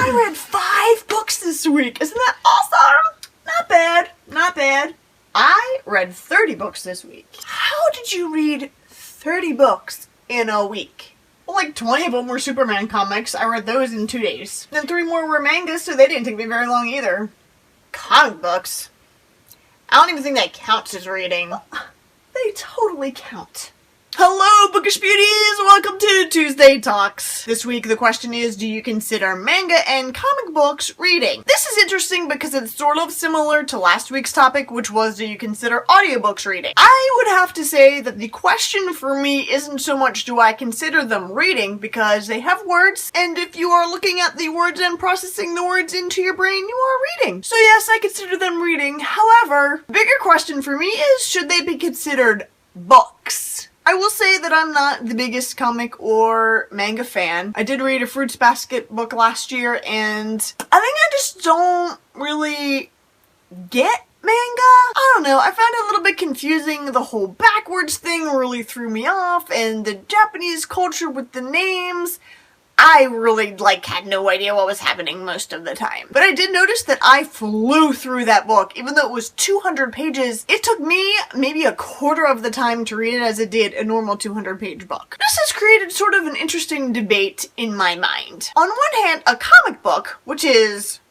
I read 5 books this week. Isn't that awesome? Not bad. Not bad. I read 30 books this week. How did you read 30 books in a week? Well, like 20 of them were Superman comics. I read those in 2 days. Then 3 more were mangas, so they didn't take me very long either. Comic books? I don't even think that counts as reading. They totally count. Hello, bookish beauties! Welcome to Tuesday Talks. This week the question is, do you consider manga and comic books reading? This is interesting because it's sort of similar to last week's topic, which was, do you consider audiobooks reading? I would have to say that the question for me isn't so much do I consider them reading, because they have words, and if you are looking at the words and processing the words into your brain, you are reading. So yes, I consider them reading. However, the bigger question for me is, should they be considered books? I will say that I'm not the biggest comic or manga fan. I did read a Fruits Basket book last year, and I think I just don't really get manga. I don't know, I found it a little bit confusing. The whole backwards thing really threw me off, and the Japanese culture with the names, I really, had no idea what was happening most of the time. But I did notice that I flew through that book. Even though it was 200 pages, it took me maybe a quarter of the time to read it as it did a normal 200-page book. This has created sort of an interesting debate in my mind. On one hand, a comic book, which is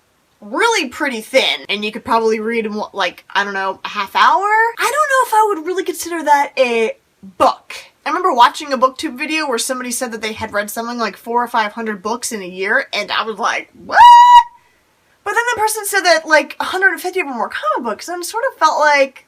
really pretty thin, and you could probably read in, I don't know, a half hour? I don't know if I would really consider that a book. I remember watching a booktube video where somebody said that they had read something like 400 or 500 books in a year, and I was like, what? But then the person said that 150 of them were comic books, and it sort of felt like,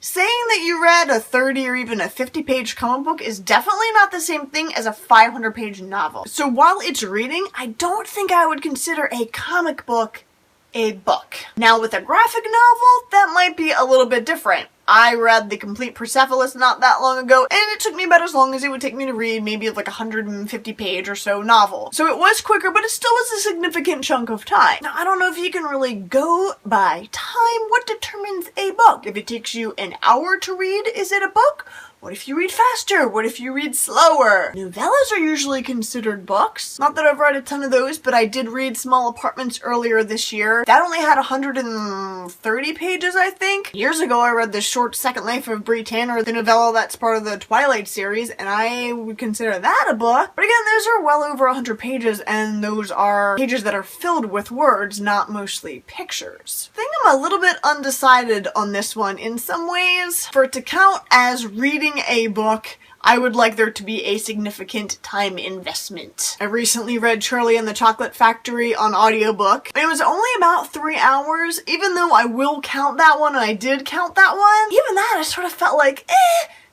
saying that you read a 30 or even a 50-page comic book is definitely not the same thing as a 500-page novel. So while it's reading, I don't think I would consider a comic book a book. Now with a graphic novel, that might be a little bit different. I read The Complete Persepolis not that long ago, and it took me about as long as it would take me to read maybe a 150-page or so novel. So it was quicker, but it still was a significant chunk of time. Now, I don't know if you can really go by time. What determines a book? If it takes you an hour to read, is it a book? What if you read faster? What if you read slower? Novellas are usually considered books. Not that I've read a ton of those, but I did read Small Apartments earlier this year. That only had 130 pages, I think. Years ago, I read The Short Second Life of Brie Tanner, the novella that's part of the Twilight series, and I would consider that a book. But again, those are well over 100 pages, and those are pages that are filled with words, not mostly pictures. I think I'm a little bit undecided on this one. In some ways, for it to count as reading a book, I would like there to be a significant time investment. I recently read Charlie and the Chocolate Factory on audiobook. It was only about 3 hours, even though I will count that one, and I did count that one. Even that, I sort of felt like,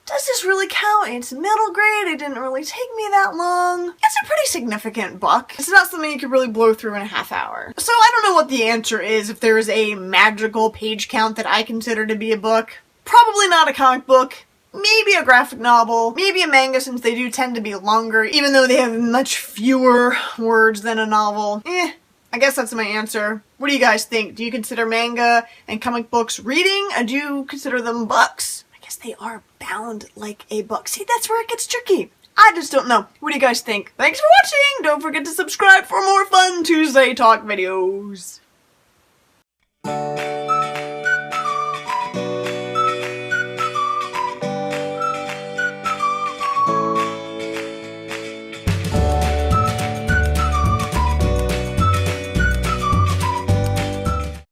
does this really count? It's middle grade, it didn't really take me that long. It's a pretty significant book. It's not something you could really blow through in a half hour. So I don't know what the answer is, if there is a magical page count that I consider to be a book. Probably not a comic book. Maybe a graphic novel, maybe a manga, since they do tend to be longer, even though they have much fewer words than a novel. I guess that's my answer. What do you guys think? Do you consider manga and comic books reading, or do you consider them books? I guess they are bound like a book. See, that's where it gets tricky. I just don't know. What do you guys think? Thanks for watching! Don't forget to subscribe for more fun Tuesday Talk videos.